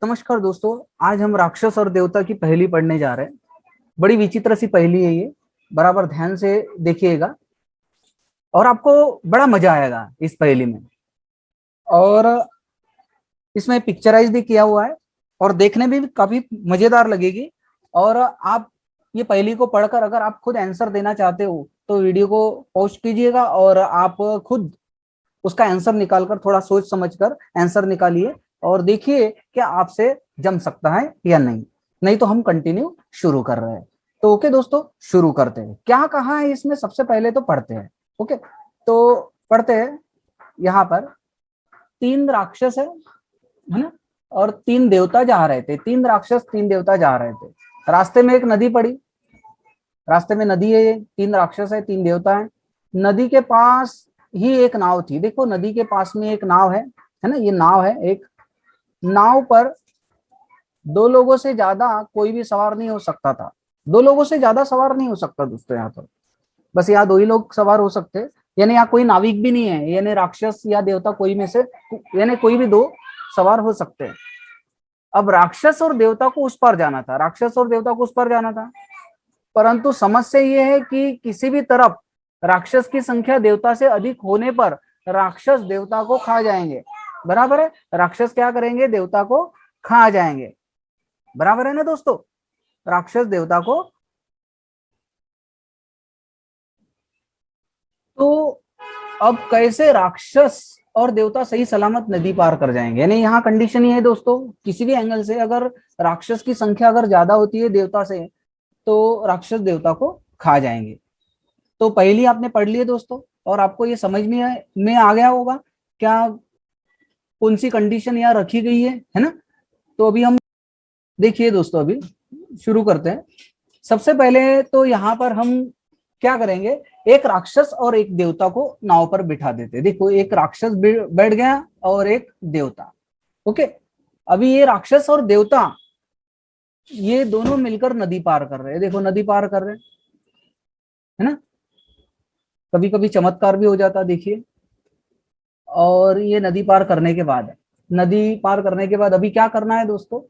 नमस्कार दोस्तों। आज हम राक्षस और देवता की पहेली पढ़ने जा रहे हैं। बड़ी विचित्र सी पहेली है ये। बराबर ध्यान से देखिएगा और आपको बड़ा मजा आएगा इस पहेली में। और इसमें पिक्चराइज भी किया हुआ है और देखने में भी काफी मजेदार लगेगी। और आप ये पहेली को पढ़कर अगर आप खुद आंसर देना चाहते हो तो वीडियो को पॉज कीजिएगा और आप खुद उसका आंसर निकालकर थोड़ा सोच समझकर आंसर निकालिए और देखिए क्या आपसे जम सकता है या नहीं। नहीं तो हम कंटिन्यू शुरू कर रहे हैं। तो ओके दोस्तों, शुरू करते हैं। क्या कहा है इसमें, सबसे पहले तो पढ़ते हैं। ओके, तो पढ़ते हैं। यहाँ पर तीन राक्षस है ना, और तीन देवता जा रहे थे। तीन राक्षस तीन देवता जा रहे थे। रास्ते में एक नदी पड़ी। रास्ते में नदी है, तीन राक्षस है, तीन देवता है। नदी के पास ही एक नाव थी। देखो नदी के पास में एक नाव है ना, ये नाव है। एक नाव पर दो लोगों से ज्यादा कोई भी सवार नहीं हो सकता था। दो लोगों से ज्यादा सवार नहीं हो सकता दोस्तों। यहाँ तो बस यहाँ दो ही लोग सवार हो सकते, यानी यहाँ कोई नाविक भी नहीं है, यानी राक्षस या देवता कोई में से, यानी कोई भी दो सवार हो सकते हैं। अब राक्षस और देवता को उस पर जाना था। राक्षस और देवता को उस पर जाना था, परंतु समस्या ये है कि किसी भी तरफ राक्षस की संख्या देवता से अधिक होने पर राक्षस देवता को खा जाएंगे। बराबर है, राक्षस क्या करेंगे, देवता को खा जाएंगे। बराबर है ना दोस्तों, राक्षस देवता को। तो अब कैसे राक्षस और देवता सही सलामत नदी पार कर जाएंगे, यानी यहाँ कंडीशन ये है दोस्तों, किसी भी एंगल से अगर राक्षस की संख्या अगर ज्यादा होती है देवता से तो राक्षस देवता को खा जाएंगे। तो पहली आपने पढ़ ली है दोस्तों, और आपको ये समझ में आ गया होगा क्या कौन सी कंडीशन यहाँ रखी गई है ना। तो अभी हम देखिए दोस्तों, अभी शुरू करते हैं। सबसे पहले तो यहाँ पर हम क्या करेंगे, एक राक्षस और एक देवता को नाव पर बिठा देते। देखो एक राक्षस बैठ गया और एक देवता। ओके, अभी ये राक्षस और देवता ये दोनों मिलकर नदी पार कर रहे हैं। देखो नदी पार कर रहे हैं, है ना। कभी कभी चमत्कार भी हो जाता, देखिए। और ये नदी पार करने के बाद, नदी पार करने के बाद अभी क्या करना है दोस्तों,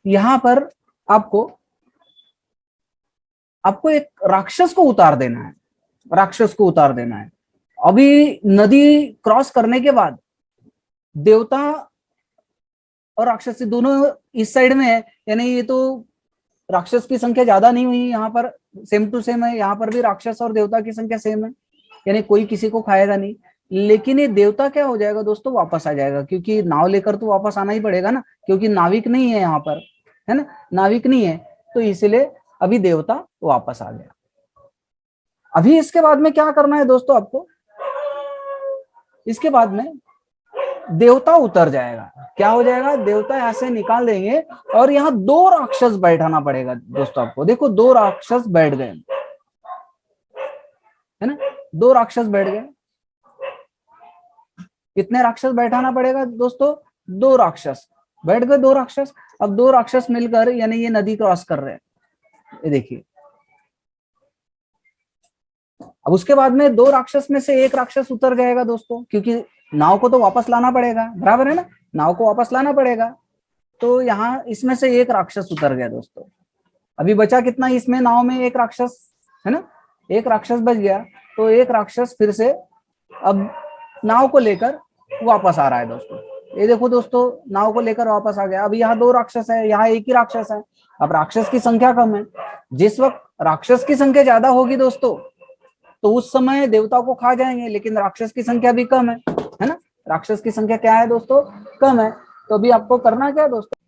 यहाँ पर आपको आपको एक राक्षस को उतार देना है। राक्षस को उतार देना है। अभी नदी क्रॉस करने के बाद देवता और राक्षस दोनों इस साइड में है, यानी ये तो राक्षस की संख्या ज्यादा नहीं हुई यहाँ पर, सेम टू सेम है। यहाँ पर भी राक्षस और देवता की संख्या सेम है, यानी कोई किसी को खाएगा नहीं। लेकिन ये देवता क्या हो जाएगा दोस्तों, वापस आ जाएगा, क्योंकि नाव लेकर तो वापस आना ही पड़ेगा ना, क्योंकि नाविक नहीं है यहाँ पर, है ना, नाविक नहीं है। तो इसलिए अभी देवता वापस आ गया। अभी इसके बाद में क्या करना है दोस्तों आपको, इसके बाद में देवता उतर जाएगा। क्या हो जाएगा, देवता यहाँ से निकाल देंगे और यहाँ दो राक्षस बैठाना पड़ेगा दोस्तों आपको। देखो दो राक्षस बैठ गए, है ना, दो राक्षस बैठ गए। कितने राक्षस बैठाना पड़ेगा दोस्तों, दो राक्षस बैठ गए, दो राक्षस। अब दो राक्षस मिलकर यानी ये नदी क्रॉस कर रहे हैं, ये देखिए। अब उसके बाद में दो राक्षस में से एक राक्षस उतर जाएगा दोस्तों, क्योंकि नाव को तो वापस लाना पड़ेगा। बराबर है ना, नाव को वापस लाना पड़ेगा। तो यहाँ इसमें से एक राक्षस उतर गया दोस्तों। अभी बचा कितना इसमें, नाव में एक राक्षस, है ना, एक राक्षस बच गया। तो एक राक्षस फिर से अब नाव को लेकर वापस आ रहा है दोस्तों। ये देखो दोस्तों, नाव को लेकर वापस आ गया। अब यहाँ दो राक्षस है, यहाँ एक ही राक्षस है। अब राक्षस की संख्या कम है। जिस वक्त राक्षस की संख्या ज्यादा होगी दोस्तों तो उस समय देवता को खा जाएंगे, लेकिन राक्षस की संख्या भी कम है ना। राक्षस की संख्या क्या है दोस्तों, कम है। तो अभी आपको करना क्या है दोस्तों,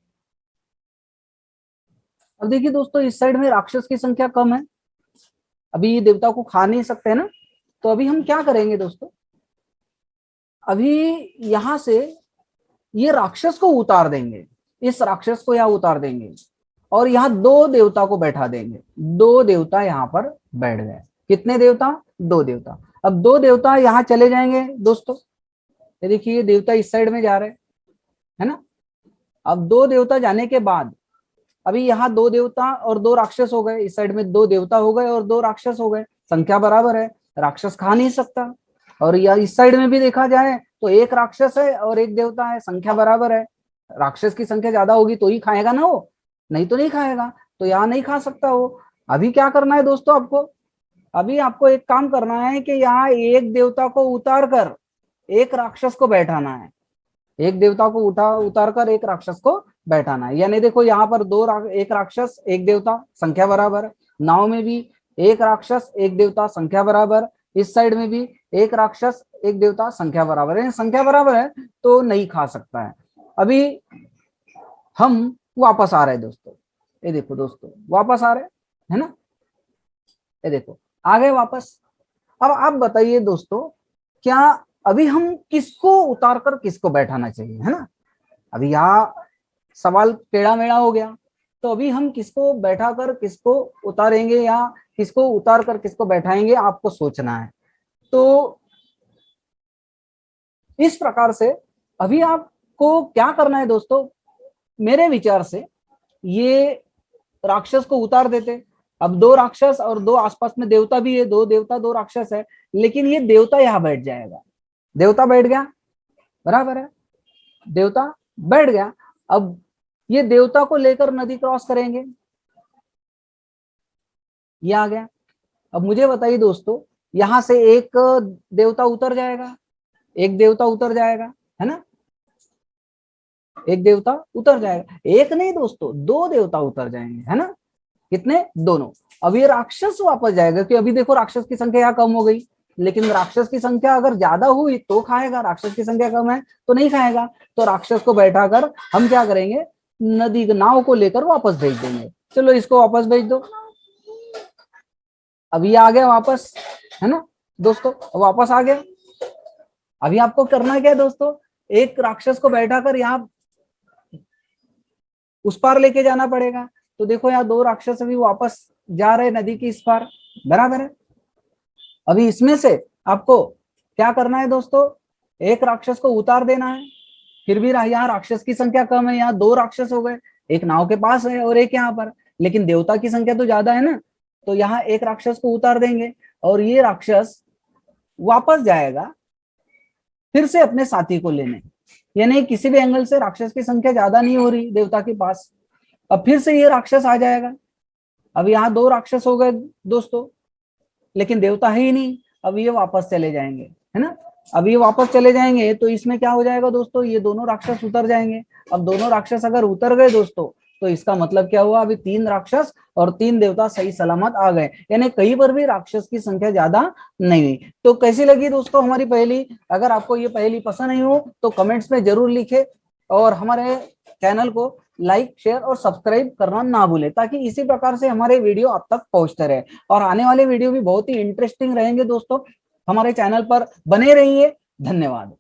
अब देखिए दोस्तों, इस साइड में राक्षस की संख्या कम है, अभी ये देवता को खा नहीं सकते ना। तो अभी हम क्या करेंगे दोस्तों, अभी यहां से ये राक्षस को उतार देंगे, इस राक्षस को यहाँ उतार देंगे और यहाँ दो देवता को बैठा देंगे। दो देवता यहाँ पर बैठ गए। कितने देवता, दो देवता। अब दो देवता यहाँ चले जाएंगे दोस्तों। ये देखिए देवता इस साइड में जा रहे हैं, है ना। अब दो देवता जाने के बाद अभी यहाँ दो देवता और दो राक्षस हो गए। इस साइड में दो देवता हो गए और दो राक्षस हो गए, संख्या बराबर है, राक्षस खा नहीं सकता। और या इस साइड में भी देखा जाए तो एक राक्षस है और एक देवता है, संख्या बराबर है। राक्षस की संख्या ज्यादा होगी तो ही खाएगा ना वो, नहीं तो नहीं खाएगा। तो यहाँ नहीं खा सकता वो। अभी क्या करना है दोस्तों आपको, अभी आपको एक काम करना है कि यहाँ एक देवता को उतार कर एक राक्षस को बैठाना है। एक देवता को उतार कर एक राक्षस को बैठाना है। यानी देखो यहाँ पर एक राक्षस एक देवता संख्या बराबर, नाव में भी एक राक्षस एक देवता संख्या बराबर, इस साइड में भी एक राक्षस एक देवता संख्या बराबर है। संख्या बराबर है तो नहीं खा सकता है। अभी हम वापस आ रहे हैं दोस्तों, ये देखो दोस्तों वापस आ रहे है ना, ये देखो आ गए वापस। अब आप बताइए दोस्तों, क्या अभी हम किसको उतार कर किसको बैठाना चाहिए, है ना। अभी यहाँ सवाल टेढ़ा मेढ़ा हो गया, तो अभी हम किसको बैठा कर किसको उतारेंगे या किसको उतार कर किसको बैठाएंगे, आपको सोचना है। तो इस प्रकार से अभी आपको क्या करना है दोस्तों, मेरे विचार से ये राक्षस को उतार देते। अब दो राक्षस और दो आसपास में देवता भी है, दो देवता दो राक्षस है, लेकिन ये देवता यहाँ बैठ जाएगा। देवता बैठ गया, बराबर है, देवता बैठ गया। अब ये देवता को लेकर नदी क्रॉस करेंगे, ये आ गया। अब मुझे बताइए दोस्तों, यहां से एक देवता उतर जाएगा, एक देवता उतर जाएगा, है ना, एक देवता उतर जाएगा। एक नहीं दोस्तों, दो देवता उतर जाएंगे, है ना, कितने, दोनों। अब ये राक्षस वापस जाएगा, कि अभी देखो राक्षस की संख्या यहाँ कम हो गई, लेकिन राक्षस की संख्या अगर ज्यादा हुई तो खाएगा, राक्षस की संख्या कम है तो नहीं खाएगा। तो राक्षस को बैठाकर हम क्या करेंगे, नदी नाव को लेकर वापस भेज देंगे। चलो इसको वापस भेज दो। अभी आ गया वापस, है ना दोस्तों, वापस आ गया। अभी आपको करना क्या है दोस्तों, एक राक्षस को बैठाकर यहाँ उस पार लेके जाना पड़ेगा। तो देखो यहाँ दो राक्षस अभी वापस जा रहे नदी की इस पार, बराबर है। अभी इसमें से आपको क्या करना है दोस्तों, एक राक्षस को उतार देना है। फिर भी यहाँ राक्षस की संख्या कम है, यहाँ दो राक्षस हो गए, एक नाव के पास है और एक यहाँ पर, लेकिन देवता की संख्या तो ज्यादा है ना। तो यहाँ एक राक्षस को उतार देंगे और ये राक्षस वापस जाएगा फिर से अपने साथी को लेने। यानी किसी भी एंगल से राक्षस की संख्या ज्यादा नहीं हो रही देवता के पास। अब फिर से ये राक्षस आ जाएगा। अब यहाँ दो राक्षस हो गए दोस्तों, लेकिन देवता है ही नहीं। अब ये वापस चले जाएंगे, है ना। अब ये वापस चले जाएंगे तो इसमें क्या हो जाएगा दोस्तों, ये दोनों राक्षस उतर जाएंगे। अब दोनों राक्षस अगर उतर गए दोस्तों, तो इसका मतलब क्या हुआ, अभी तीन राक्षस और तीन देवता सही सलामत आ गए। यानी कहीं पर भी राक्षस की संख्या ज्यादा नहीं हुई। तो कैसी लगी दोस्तों हमारी पहेली। अगर आपको ये पहेली पसंद नहीं हो तो कमेंट्स में जरूर लिखे, और हमारे चैनल को लाइक शेयर और सब्सक्राइब करना ना भूले, ताकि इसी प्रकार से हमारे वीडियो आप तक पहुंचते रहे। और आने वाले वीडियो भी बहुत ही इंटरेस्टिंग रहेंगे दोस्तों। हमारे चैनल पर बने रहिए। धन्यवाद।